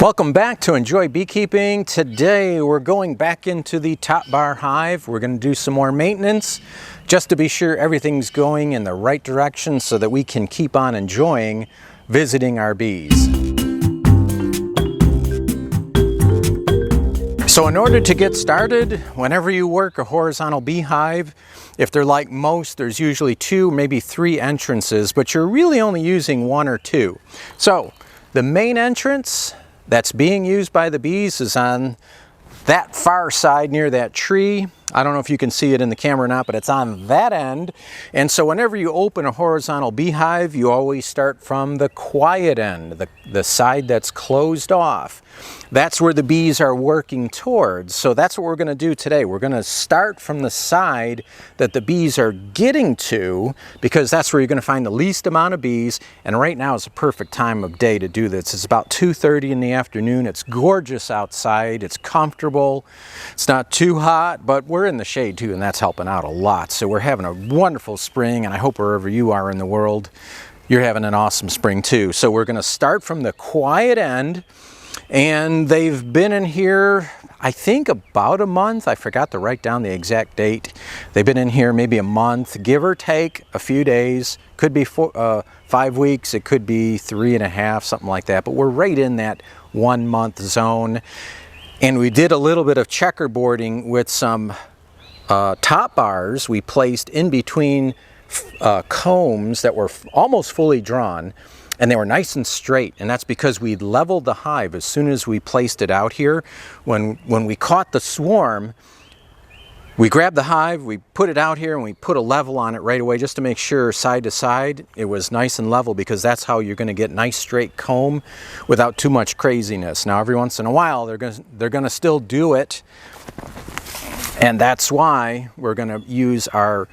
Welcome back to Enjoy Beekeeping. Today we're going back into the top bar hive. We're going to do some more maintenance just to be sure everything's going in the right direction so that we can keep on enjoying visiting our bees. So in order to get started, whenever you work a horizontal beehive, if they're like most, there's usually 2, maybe 3 entrances, but you're really only using 1 or 2. So the main entrance that's being used by the bees is on that far side near that tree. I don't know if you can see it in the camera or not, but it's on that end. And so whenever you open a horizontal beehive, you always start from the quiet end, the side that's closed off. That's where the bees are working towards. So that's what we're going to do today. We're going to start from the side that the bees are getting to, because that's where you're going to find the least amount of bees. And right now is a perfect time of day to do this. It's about 2:30 in the afternoon. It's gorgeous outside. It's comfortable. It's not too hot, but we're in the shade too, and that's helping out a lot. So we're having a wonderful spring, and I hope wherever you are in the world, you're having an awesome spring too. So we're going to start from the quiet end. And they've been in here, I think about a month. I forgot to write down the exact date. They've been in here maybe a month, give or take a few days. Could be 5 weeks, it could be 3.5, something like that. But we're right in that 1 month zone. And we did a little bit of checkerboarding with some top bars we placed in between combs that were almost fully drawn. And they were nice and straight, and that's because we leveled the hive as soon as we placed it out here. When we caught the swarm, we grabbed the hive, we put it out here, and we put a level on it right away just to make sure side to side it was nice and level, because that's how you're going to get nice straight comb without too much craziness. Now every once in a while they're going to still do it, and that's why we're going to use our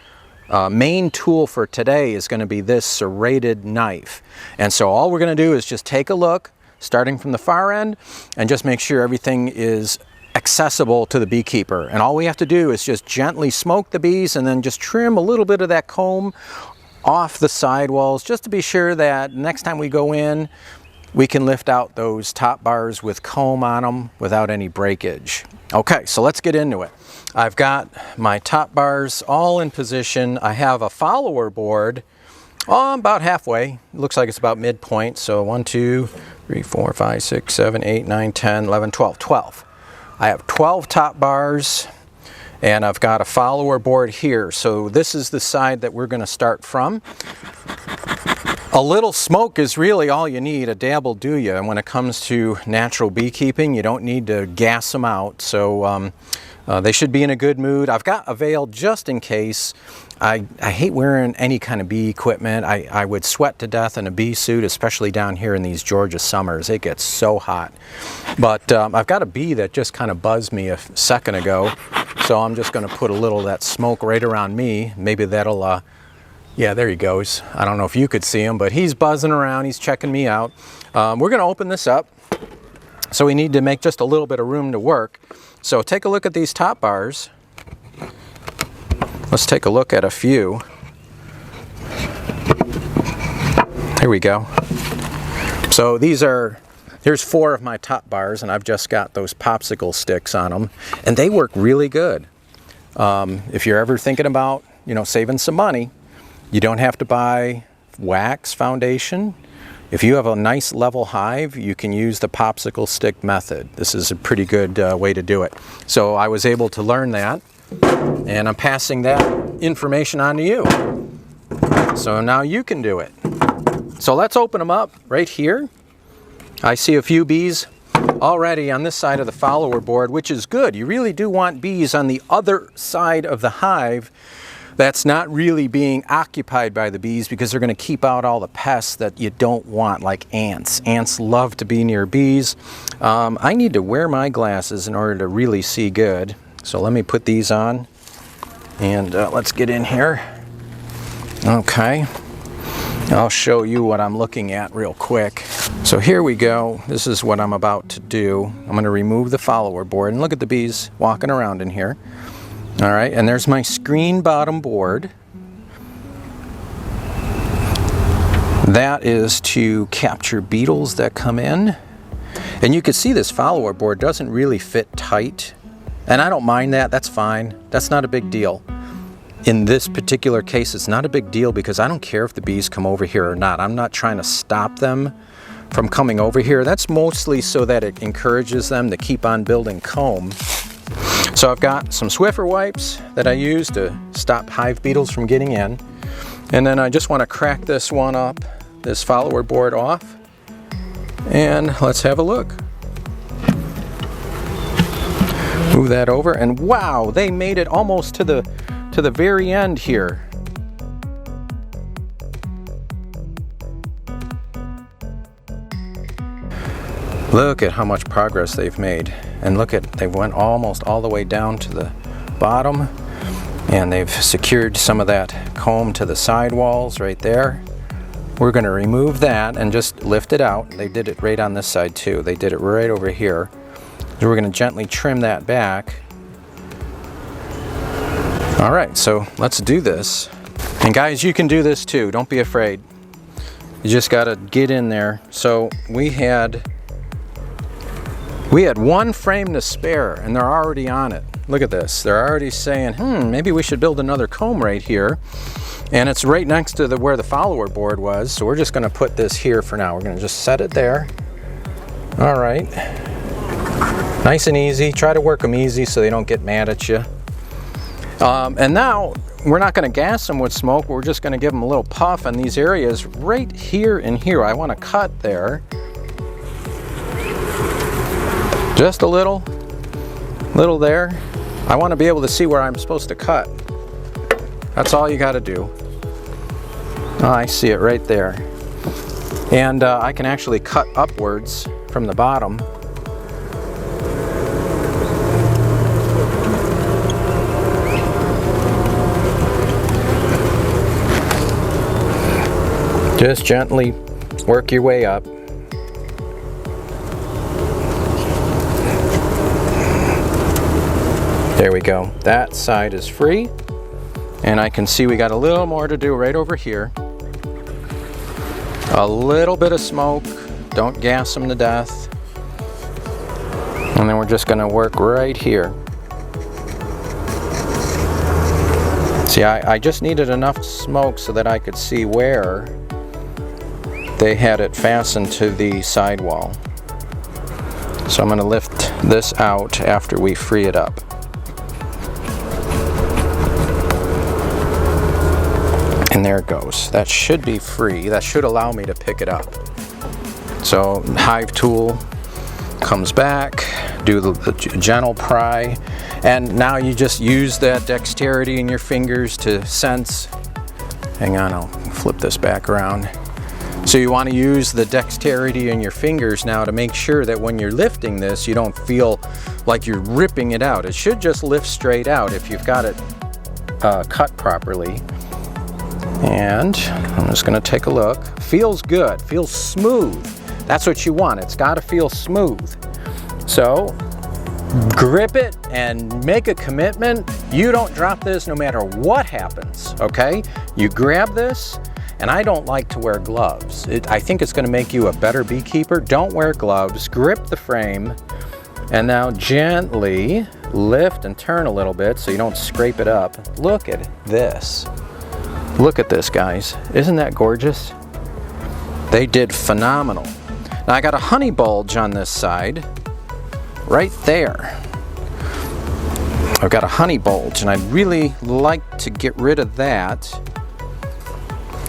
main tool for today is going to be this serrated knife. And so all we're going to do is just take a look, starting from the far end, and just make sure everything is accessible to the beekeeper. And all we have to do is just gently smoke the bees and then just trim a little bit of that comb off the sidewalls, just to be sure that next time we go in, we can lift out those top bars with comb on them without any breakage. Okay, so let's get into it. I've got my top bars all in position. I have a follower board about halfway. It looks like it's about midpoint. So 1, 2, 3, 4, 5, 6, 7, 8, 9, 10, 11, 12. 12. I have 12 top bars, and I've got a follower board here. So this is the side that we're going to start from. A little smoke is really all you need. A dab will do you. And when it comes to natural beekeeping, you don't need to gas them out. So they should be in a good mood. I've got a veil just in case. I hate wearing any kind of bee equipment. I would sweat to death in a bee suit, especially down here in these Georgia summers. It gets so hot. But I've got a bee that just kind of buzzed me a second ago. So I'm just going to put a little of that smoke right around me. Maybe that'll... yeah, there he goes. I don't know if you could see him, but he's buzzing around. He's checking me out. We're going to open this up. So we need to make just a little bit of room to work. So take a look at these top bars. Let's take a look at a few. Here we go. So here's 4 of my top bars, and I've just got those popsicle sticks on them, and they work really good. If you're ever thinking about, saving some money, you don't have to buy wax foundation. If you have a nice level hive, you can use the popsicle stick method. This is a pretty good way to do it. So I was able to learn that, and I'm passing that information on to you. So now you can do it. So let's open them up right here. I see a few bees already on this side of the follower board, which is good. You really do want bees on the other side of the hive that's not really being occupied by the bees, because they're going to keep out all the pests that you don't want, like ants. Ants love to be near bees. I need to wear my glasses in order to really see good. So let me put these on, and let's get in here. Okay. I'll show you what I'm looking at real quick. So here we go. This is what I'm about to do. I'm going to remove the follower board, and look at the bees walking around in here. All right, and there's my screen bottom board. That is to capture beetles that come in. And you can see this follower board doesn't really fit tight. And I don't mind that, that's fine. That's not a big deal. In this particular case, it's not a big deal because I don't care if the bees come over here or not. I'm not trying to stop them from coming over here. That's mostly so that it encourages them to keep on building comb. So I've got some Swiffer wipes that I use to stop hive beetles from getting in. And then I just want to crack this one up, this follower board off. And let's have a look. Move that over, and wow, they made it almost to the very end here. Look at how much progress they've made. And look at, they went almost all the way down to the bottom, and they've secured some of that comb to the sidewalls right there. We're going to remove that and just lift it out. They did it right on this side too. They did it right over here. So we're going to gently trim that back. All right, so let's do this. And guys, you can do this too. Don't be afraid. You just got to get in there. So we had one frame to spare, and they're already on it. Look at this. They're already saying, maybe we should build another comb right here. And it's right next to where the follower board was. So we're just going to put this here for now. We're going to just set it there. All right. Nice and easy. Try to work them easy so they don't get mad at you. And now we're not going to gas them with smoke. We're just going to give them a little puff in these areas right here and here. I want to cut there. Just a little there. I want to be able to see where I'm supposed to cut. That's all you got to do. Oh, I see it right there. And I can actually cut upwards from the bottom. Just gently work your way up. There we go. That side is free. And I can see we got a little more to do right over here. A little bit of smoke. Don't gas them to death. And then we're just going to work right here. See, I just needed enough smoke so that I could see where they had it fastened to the sidewall. So I'm going to lift this out after we free it up. And there it goes. That should be free. That should allow me to pick it up. So hive tool comes back, do the gentle pry, and now you just use that dexterity in your fingers to sense. Hang on, I'll flip this back around. So you want to use the dexterity in your fingers now to make sure that when you're lifting this, you don't feel like you're ripping it out. It should just lift straight out if you've got it cut properly. And I'm just going to take a look. Feels good, feels smooth. That's what you want. It's got to feel smooth. So grip it and make a commitment. You don't drop this no matter what happens, okay? You grab this, and I don't like to wear gloves. I think it's going to make you a better beekeeper. Don't wear gloves. Grip the frame, and now gently lift and turn a little bit so you don't scrape it up. Look at this. Look at this, guys. Isn't that gorgeous? They did phenomenal. Now I got a honey bulge on this side, right there. I've got a honey bulge, and I'd really like to get rid of that.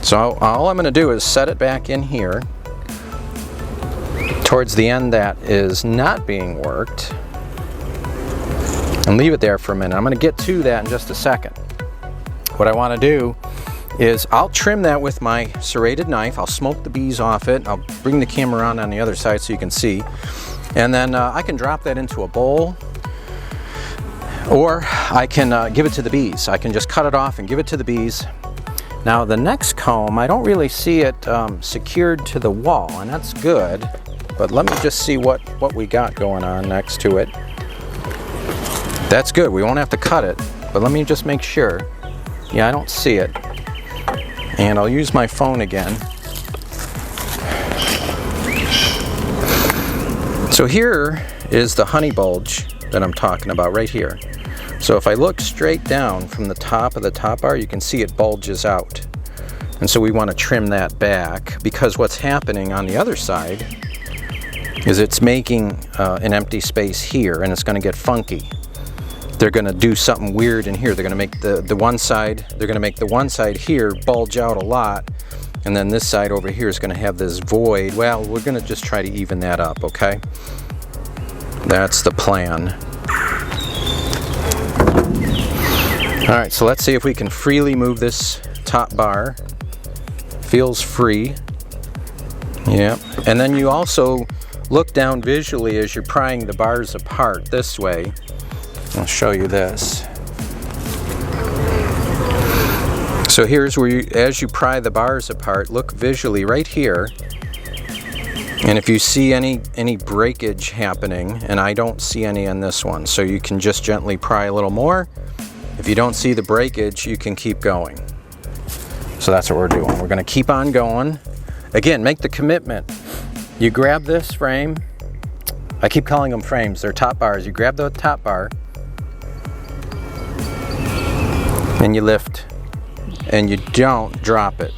So all I'm going to do is set it back in here towards the end that is not being worked, and leave it there for a minute. I'm going to get to that in just a second. What I want to do is I'll trim that with my serrated knife. I'll smoke the bees off it. I'll bring the camera on the other side so you can see. And then I can drop that into a bowl, or I can give it to the bees. I can just cut it off and give it to the bees. Now the next comb, I don't really see it secured to the wall, and that's good. But let me just see what we got going on next to it. That's good. We won't have to cut it, but let me just make sure. Yeah, I don't see it. And I'll use my phone again. So here is the honey bulge that I'm talking about right here. So if I look straight down from the top of the top bar, you can see it bulges out. And so we want to trim that back, because what's happening on the other side is it's making an empty space here, and it's going to get funky. They're going to do something weird in here. They're going to make the one side, they're going to make the one side here bulge out a lot, and then this side over here is going to have this void. Well, we're going to just try to even that up, okay? That's the plan. All right, so let's see if we can freely move this top bar. Feels free. Yeah, and then you also look down visually as you're prying the bars apart this way. I'll show you this. So here's where you, as you pry the bars apart, look visually right here. And if you see any breakage happening, and I don't see any on this one, so you can just gently pry a little more. If you don't see the breakage, you can keep going. So that's what we're doing. We're going to keep on going. Again, make the commitment. You grab this frame. I keep calling them frames. They're top bars. You grab the top bar and you lift, and you don't drop it.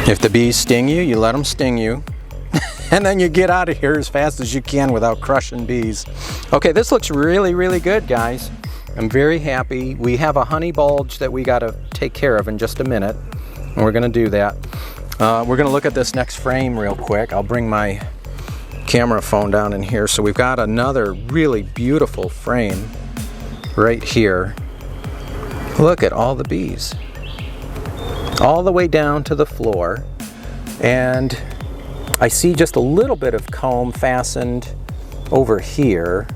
If the bees sting you, you let them sting you. And then you get out of here as fast as you can without crushing bees. Okay, this looks really, really good, guys. I'm very happy. We have a honey bulge that we got to take care of in just a minute, and we're going to do that. We're going to look at this next frame real quick. I'll bring my camera phone down in here. So we've got another really beautiful frame right here. Look at all the bees. All the way down to the floor. And I see just a little bit of comb fastened over here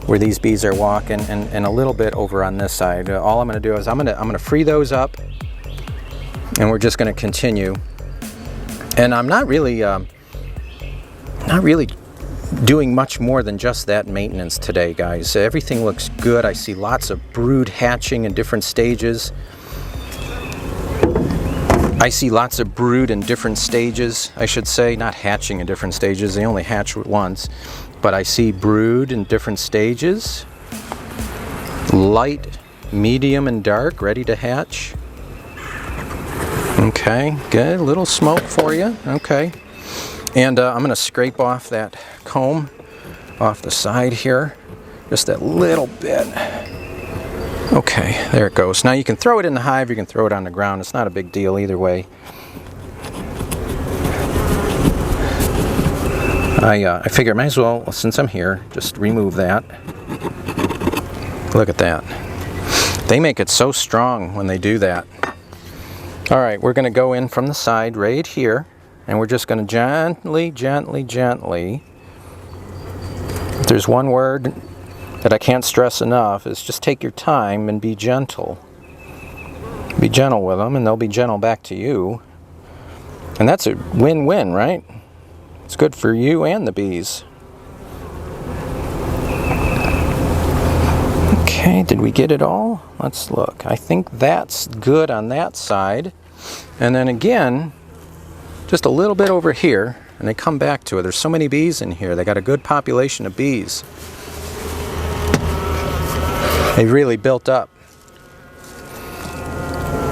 where these bees are walking, and a little bit over on this side. All I'm going to do is I'm going to free those up, and we're just going to continue. And I'm not really doing much more than just that maintenance today, guys. Everything looks good. I see lots of brood hatching in different stages. I see lots of brood in different stages, I should say, not hatching in different stages. They only hatch once. But I see brood in different stages. Light, medium, and dark, ready to hatch. Okay, good. A little smoke for you. Okay. And I'm going to scrape off that comb off the side here. Just that little bit. Okay, there it goes. Now you can throw it in the hive, you can throw it on the ground. It's not a big deal either way. I figure I might as well, since I'm here, just remove that. Look at that. They make it so strong when they do that. All right, we're going to go in from the side right here, and we're just going to gently, gently, gently. If there's one word that I can't stress enough, is just take your time and be gentle. Be gentle with them, and they'll be gentle back to you. And that's a win-win, right? It's good for you and the bees. Okay, did we get it all? Let's look. I think that's good on that side. And then again, just a little bit over here, and they come back to it. There's so many bees in here. They got a good population of bees. They really built up.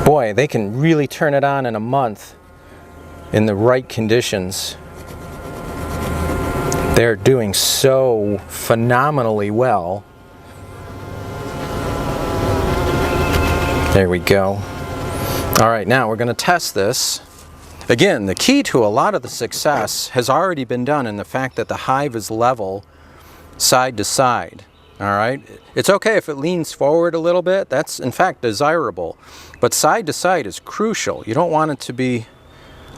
Boy, they can really turn it on in a month in the right conditions. They're doing so phenomenally well. There we go. All right, now we're going to test this. Again, the key to a lot of the success has already been done in the fact that the hive is level side to side. All right, it's okay if it leans forward a little bit. That's in fact desirable, but side to side is crucial. You don't want it to be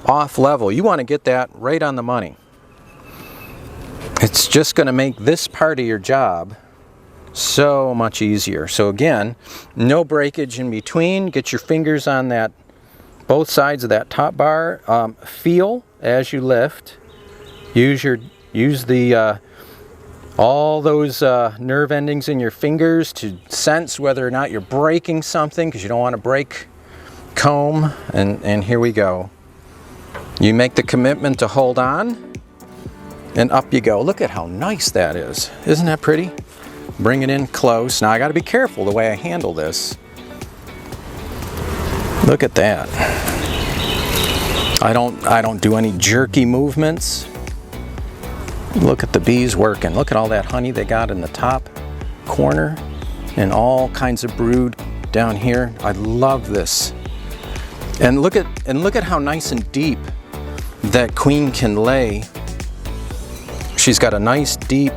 off level. You want to get that right on the money. It's just going to make this part of your job so much easier. So again, no breakage in between. Get your fingers on that, both sides of that top bar. Feel as you lift. Use the all those nerve endings in your fingers to sense whether or not you're breaking something, because you don't want to break comb. And here we go. You make the commitment to hold on. and up you go. Look at how nice that is. Isn't that pretty? Bring it in close. Now I got to be careful the way I handle this. Look at that. I don't do any jerky movements. Look at the bees working. Look at all that honey they got in the top corner and all kinds of brood down here. I love this. And look at how nice and deep that queen can lay. She's got a nice deep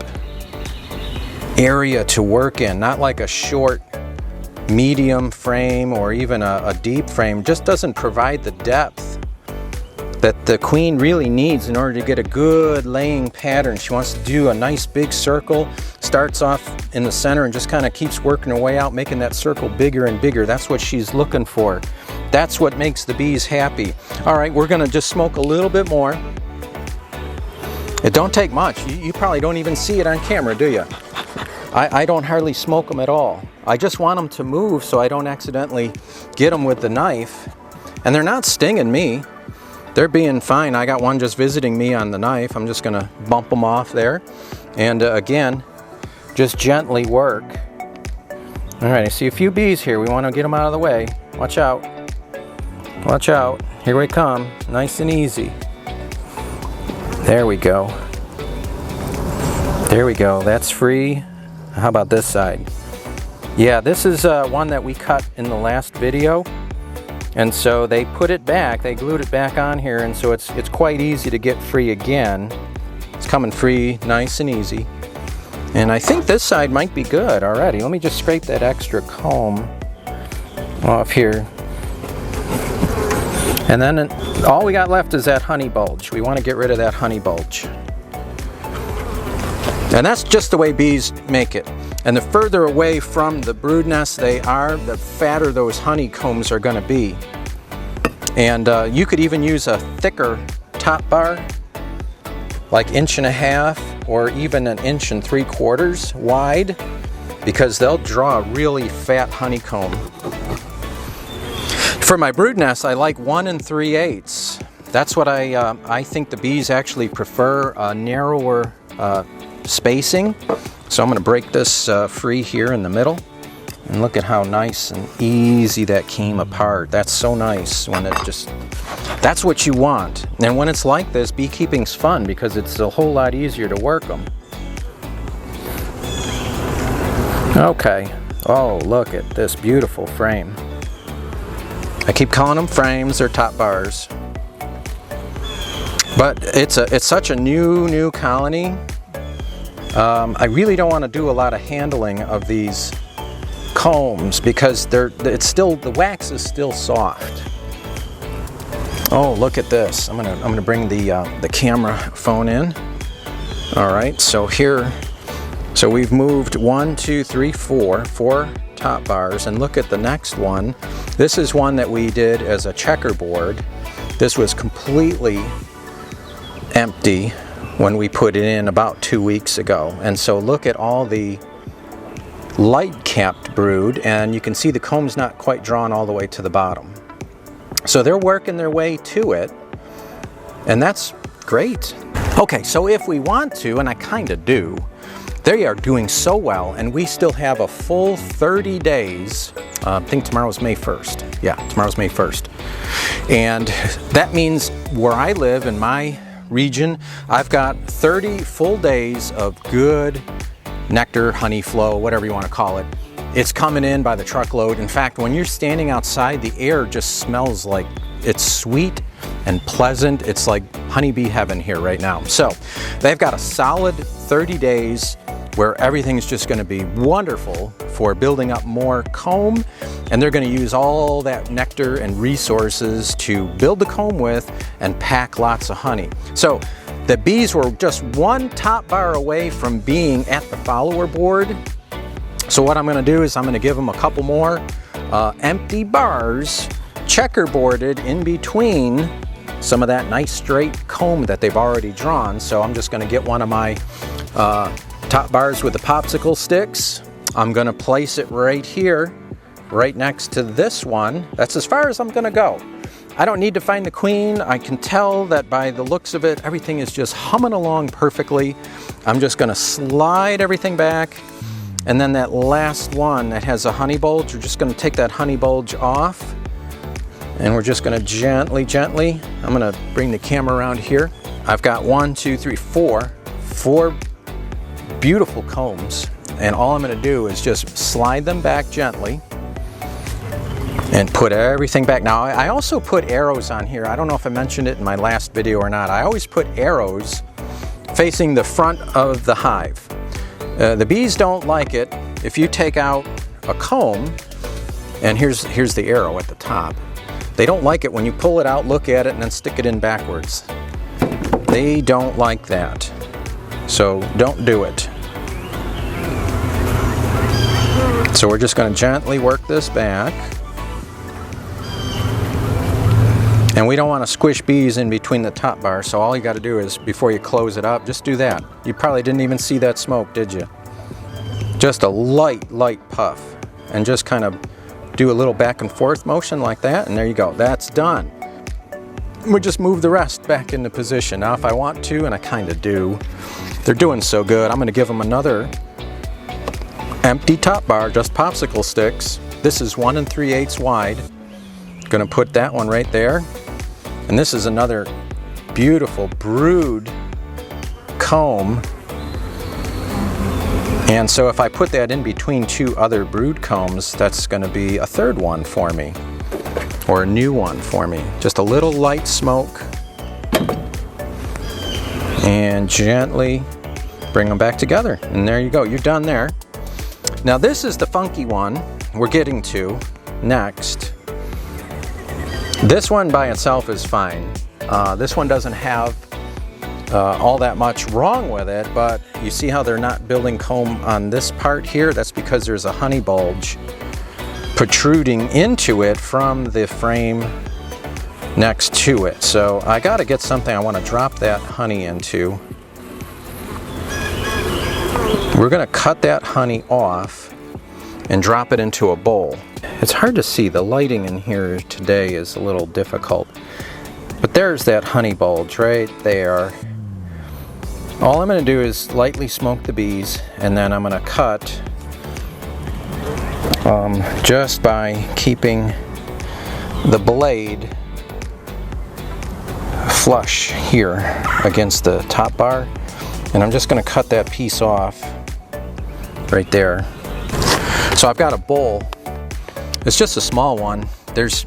area to work in, not like a short medium frame or even a deep frame. Just doesn't provide the depth that the queen really needs in order to get a good laying pattern. She wants to do a nice big circle, starts off in the center and just kind of keeps working her way out, making that circle bigger and bigger. That's what she's looking for. That's what makes the bees happy. All right, we're gonna just smoke a little bit more. It don't take much. You probably don't even see it on camera, do you? I don't hardly smoke them at all. I just want them to move so I don't accidentally get them with the knife. And they're not stinging me. They're being fine. I got one just visiting me on the knife. I'm just gonna bump them off there. And again, just gently work. All right, I see a few bees here. We wanna get them out of the way. Watch out. Watch out. Here we come. Nice and easy. There we go. There we go. That's free. How about this side? Yeah, this is one that we cut in the last video. And so they put it back, they glued it back on here, and so it's quite easy to get free again. It's coming free, nice and easy. And I think this side might be good already. Let me just scrape that extra comb off here. And then all we got left is that honey bulge. We want to get rid of that honey bulge. And that's just the way bees make it. And the further away from the brood nest they are, the fatter those honeycombs are going to be. And you could even use a thicker top bar, like 1.5 inches or even 1 3/4 wide, because they'll draw a really fat honeycomb. For my brood nest, I like 1 3/8. That's what I think the bees actually prefer, a narrower spacing. So I'm going to break this free here in the middle, and look at how nice and easy that came apart. That's so nice when it just, that's what you want. And when it's like this, beekeeping's fun because it's a whole lot easier to work them. Okay. Oh, look at this beautiful frame. I keep calling them frames, they're top bars. But it's such a new colony. I really don't want to do a lot of handling of these combs because the wax is still soft. Oh, look at this. I'm gonna bring the camera phone in. All right, so we've moved 1 2 3 4 top bars, and look at the next one. This is one that we did as a checkerboard. This was completely empty when we put it in about 2 weeks ago. And so look at all the light capped brood, and you can see the comb's not quite drawn all the way to the bottom. So they're working their way to it, and that's great. Okay, so if we want to, and I kind of do, they are doing so well, and we still have a full 30 days. I think tomorrow's May 1st. Yeah, tomorrow's May 1st. And that means where I live in my region, I've got 30 full days of good nectar, honey flow, whatever you want to call it. It's coming in by the truckload. In fact, when you're standing outside, the air just smells like it's sweet and pleasant. It's like honeybee heaven here right now. So they've got a solid 30 days where everything's just going to be wonderful for building up more comb, and they're going to use all that nectar and resources to build the comb with and pack lots of honey. So the bees were just one top bar away from being at the follower board. So what I'm going to do is I'm going to give them a couple more empty bars checkerboarded in between some of that nice straight comb that they've already drawn. So I'm just going to get one of my top bars with the popsicle sticks. I'm going to place it right here, right next to this one. That's as far as I'm going to go. I don't need to find the queen. I can tell that by the looks of it, everything is just humming along perfectly. I'm just gonna slide everything back. And then that last one that has a honey bulge, we're just gonna take that honey bulge off. And we're just gonna gently, I'm gonna bring the camera around here. I've got 1, 2, 3, 4 beautiful combs. And all I'm gonna do is just slide them back gently and put everything back. Now, I also put arrows on here. I don't know if I mentioned it in my last video or not. I always put arrows facing the front of the hive. The bees don't like it if you take out a comb, and here's the arrow at the top. They don't like it when you pull it out, look at it, and then stick it in backwards. They don't like that. So don't do it. So we're just going to gently work this back. And we don't want to squish bees in between the top bar, so all you got to do is, before you close it up, just do that. You probably didn't even see that smoke, did you? Just a light puff. And just kind of do a little back and forth motion like that, and there you go. That's done. We just move the rest back into position. Now if I want to, and I kind of do, they're doing so good, I'm going to give them another empty top bar, just popsicle sticks. This is 1 3/8 wide. Going to put that one right there. And this is another beautiful brood comb. And so if I put that in between 2 other brood combs, that's going to be a third one for me, or a new one for me. Just a little light smoke, and gently bring them back together. And there you go, you're done there. Now this is the funky one we're getting to next. This one by itself is fine. This one doesn't have all that much wrong with it, but you see how they're not building comb on this part here? That's because there's a honey bulge protruding into it from the frame next to it. So I got to get something I want to drop that honey into. We're going to cut that honey off and drop it into a bowl. It's hard to see. The lighting in here today is a little difficult. But there's that honey bulge right there. All I'm going to do is lightly smoke the bees, and then I'm going to cut just by keeping the blade flush here against the top bar. And I'm just going to cut that piece off right there. So I've got a bowl. It's just a small one. There's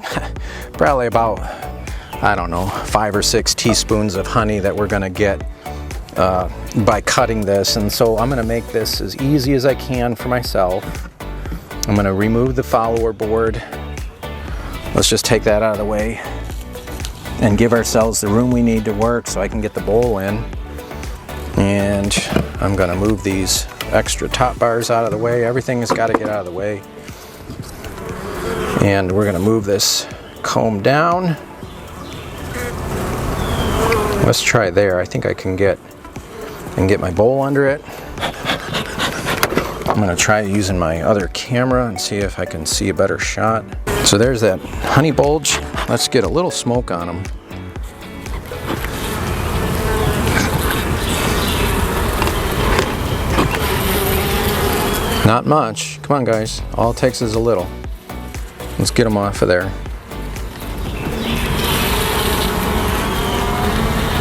probably about, I don't know, 5 or 6 teaspoons of honey that we're going to get by cutting this. And so I'm going to make this as easy as I can for myself. I'm going to remove the follower board. Let's just take that out of the way and give ourselves the room we need to work so I can get the bowl in. And I'm going to move these extra top bars out of the way. Everything has got to get out of the way. And we're going to move this comb down. Let's try there. I think I can get my bowl under it. I'm going to try using my other camera and see if I can see a better shot. So there's that honey bulge. Let's get a little smoke on them. Not much. Come on, guys. All it takes is a little. Let's get them off of there.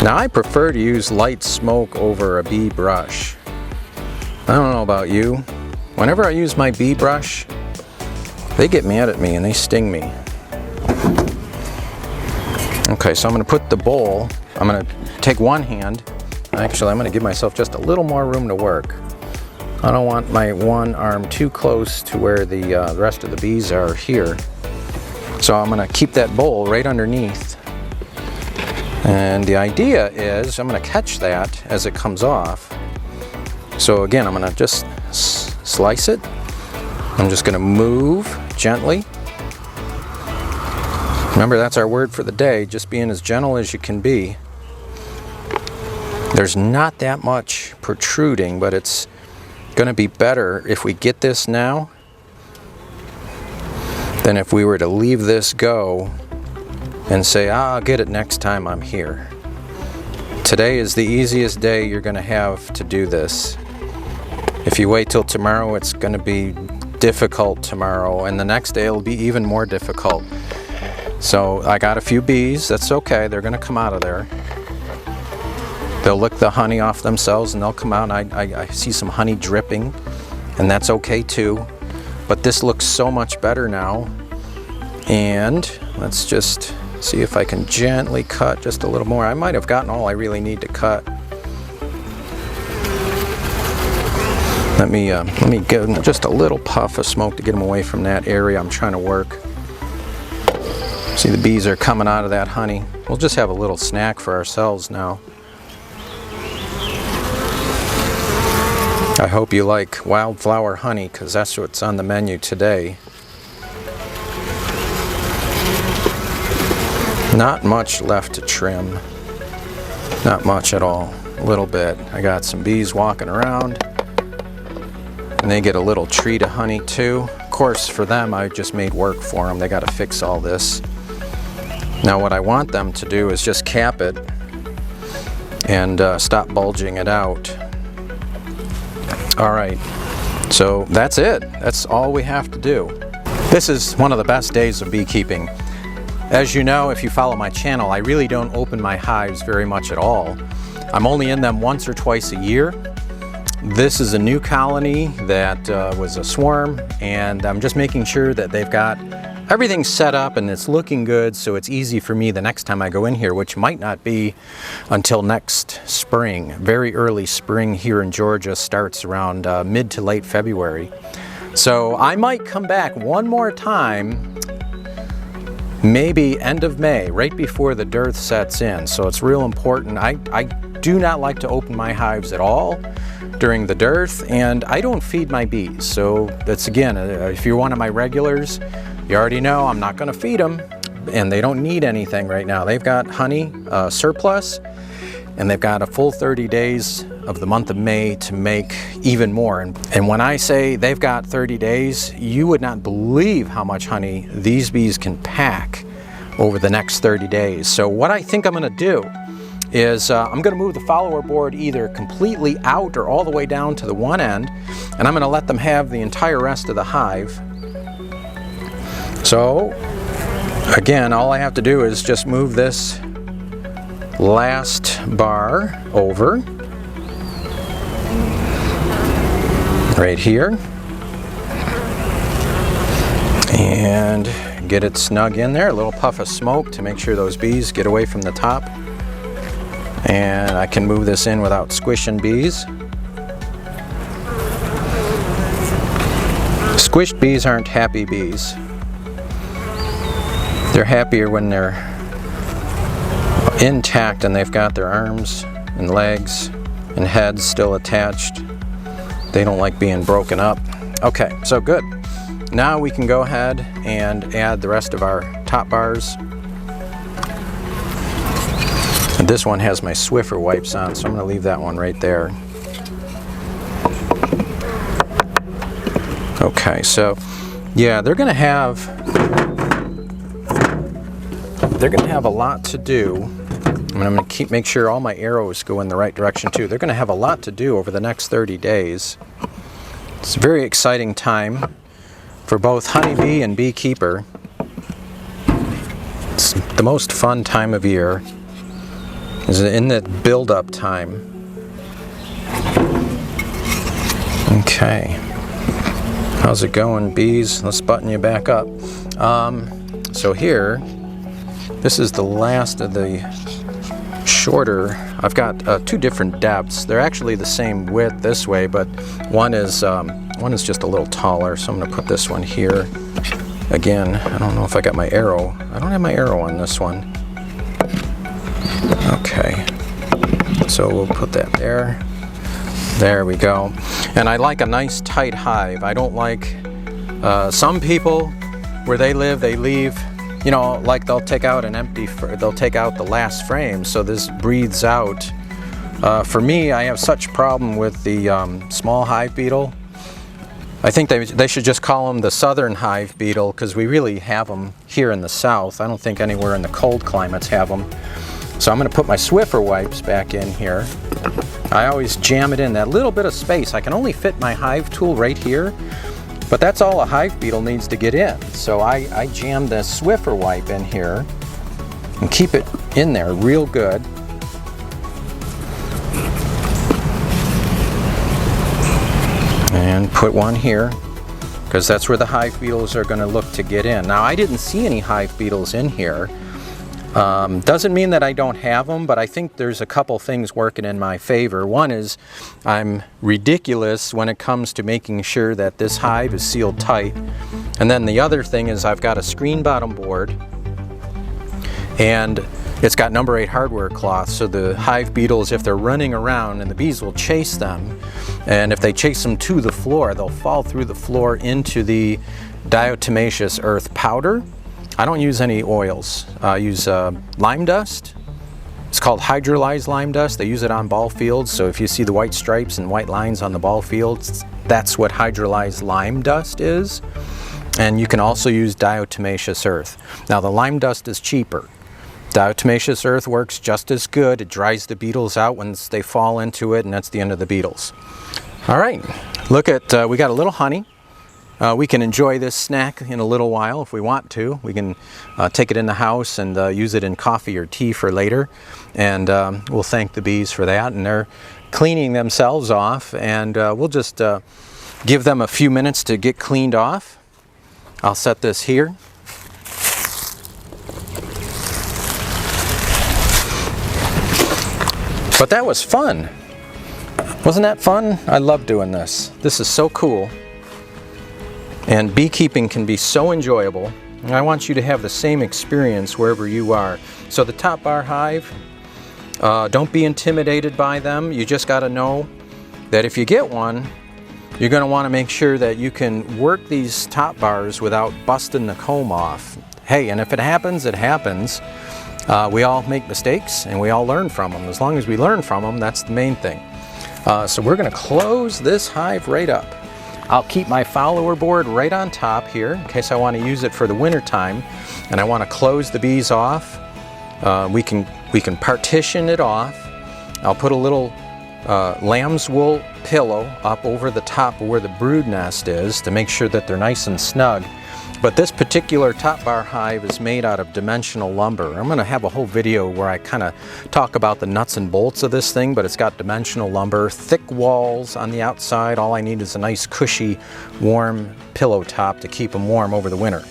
Now I prefer to use light smoke over a bee brush. I don't know about you. Whenever I use my bee brush, they get mad at me and they sting me. Okay, so I'm going to put the bowl, I'm going to take one hand. Actually, I'm going to give myself just a little more room to work. I don't want my one arm too close to where the rest of the bees are here. So I'm going to keep that bowl right underneath. And the idea is I'm going to catch that as it comes off. So again, I'm going to just slice it. I'm just going to move gently. Remember, that's our word for the day, just being as gentle as you can be. There's not that much protruding, but it's going to be better if we get this now than if we were to leave this go and say, I'll get it next time I'm here. Today is the easiest day you're going to have to do this. If you wait till tomorrow, it's going to be difficult tomorrow, and the next day it'll be even more difficult. So I got a few bees. That's okay. They're going to come out of there. They'll lick the honey off themselves and they'll come out. I see some honey dripping, and that's okay too. But this looks so much better now. And let's just see if I can gently cut just a little more. I might have gotten all I really need to cut. Let me give them just a little puff of smoke to get them away from that area I'm trying to work. See, the bees are coming out of that honey. We'll just have a little snack for ourselves now. I hope you like wildflower honey, because that's what's on the menu today. Not much left to trim. Not much at all. A little bit. I got some bees walking around, and they get a little treat of honey too. Of course, for them, I just made work for them. They got to fix all this. Now what I want them to do is just cap it and stop bulging it out. All right, so that's it. That's all we have to do. This is one of the best days of beekeeping. As you know, if you follow my channel, I really don't open my hives very much at all. I'm only in them once or twice a year. This is a new colony that was a swarm, and I'm just making sure that they've got everything set up and it's looking good, so it's easy for me the next time I go in here, which might not be until next spring. Very early spring here in Georgia starts around mid to late February. So I might come back one more time, maybe end of May, right before the dearth sets in. So it's real important. I do not like to open my hives at all during the dearth, and I don't feed my bees. So that's, again, if you're one of my regulars, you already know I'm not going to feed them, and they don't need anything right now. They've got honey surplus, and they've got a full 30 days of the month of May to make even more. And when I say they've got 30 days, you would not believe how much honey these bees can pack over the next 30 days. So what I think I'm going to do is I'm going to move the follower board either completely out or all the way down to the one end, and I'm going to let them have the entire rest of the hive. So again, all I have to do is just move this last bar over right here and get it snug in there. A little puff of smoke to make sure those bees get away from the top. And I can move this in without squishing bees. Squished bees aren't happy bees. They're happier when they're intact and they've got their arms and legs and heads still attached. They don't like being broken up. Okay, so good. Now we can go ahead and add the rest of our top bars. And this one has my Swiffer wipes on, so I'm going to leave that one right there. Okay, so yeah, they're going to have a lot to do. And I'm going to make sure all my arrows go in the right direction too. They're going to have a lot to do over the next 30 days. It's a very exciting time for both honeybee and beekeeper. It's the most fun time of year. Is in that build-up time. Okay. How's it going, bees? Let's button you back up. So here, this is the last of the shorter. I've got two different depths. They're actually the same width this way, but one is just a little taller. So I'm going to put this one here. Again, I don't know if I got my arrow. I don't have my arrow on this one. Okay, so we'll put that there. There we go. And I like a nice tight hive. I don't like some people where they live, they leave, you know, like they'll take out they'll take out the last frame, so this breathes out. For me, I have such a problem with the small hive beetle. I think they should just call them the southern hive beetle, because we really have them here in the south. I don't think anywhere in the cold climates have them. So I'm going to put my Swiffer wipes back in here. I always jam it in that little bit of space. I can only fit my hive tool right here, but that's all a hive beetle needs to get in. So I jam the Swiffer wipe in here and keep it in there real good. And put one here, because that's where the hive beetles are going to look to get in. Now, I didn't see any hive beetles in here. Doesn't mean that I don't have them, but I think there's a couple things working in my favor. One is I'm ridiculous when it comes to making sure that this hive is sealed tight. And then the other thing is I've got a screen bottom board, and it's got number 8 hardware cloth, so the hive beetles, if they're running around, and the bees will chase them, and if they chase them to the floor, they'll fall through the floor into the diatomaceous earth powder. I don't use any oils. I use lime dust. It's called hydrolyzed lime dust. They use it on ball fields, so if you see the white stripes and white lines on the ball fields, that's what hydrolyzed lime dust is. And you can also use diatomaceous earth. Now, the lime dust is cheaper. Diatomaceous earth works just as good. It dries the beetles out once they fall into it, and that's the end of the beetles. All right, look at, we got a little honey. We can enjoy this snack in a little while if we want to. We can take it in the house and use it in coffee or tea for later. And we'll thank the bees for that. And they're cleaning themselves off, and we'll just give them a few minutes to get cleaned off. I'll set this here. But that was fun. Wasn't that fun? I love doing this. This is so cool. And beekeeping can be so enjoyable. And I want you to have the same experience wherever you are. So the top bar hive, don't be intimidated by them. You just got to know that if you get one, you're going to want to make sure that you can work these top bars without busting the comb off. Hey, and if it happens, it happens. We all make mistakes, and we all learn from them. As long as we learn from them, that's the main thing. So we're going to close this hive right up. I'll keep my follower board right on top here in case I want to use it for the winter time, and I want to close the bees off. We can partition it off. I'll put a little lamb's wool pillow up over the top of where the brood nest is to make sure that they're nice and snug. But this particular top bar hive is made out of dimensional lumber. I'm going to have a whole video where I kind of talk about the nuts and bolts of this thing, but it's got dimensional lumber, thick walls on the outside. All I need is a nice cushy, warm pillow top to keep them warm over the winter.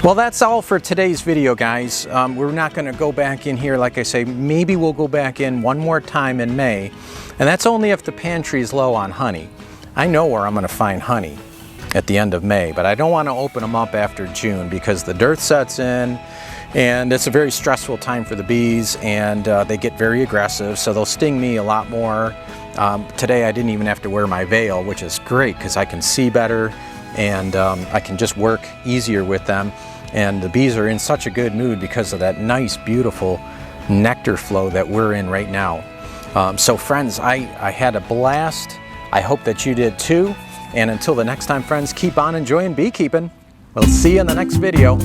Well, that's all for today's video, guys. We're not going to go back in here. Like I say, maybe we'll go back in one more time in May, and that's only if the pantry is low on honey. I know where I'm going to find honey at the end of May, but I don't want to open them up after June because the dearth sets in, and it's a very stressful time for the bees, and they get very aggressive, so they'll sting me a lot more. Today I didn't even have to wear my veil, which is great because I can see better, and I can just work easier with them. And the bees are in such a good mood because of that nice, beautiful nectar flow that we're in right now. So friends, I had a blast. I hope that you did too. And until the next time, friends, keep on enjoying beekeeping. We'll see you in the next video.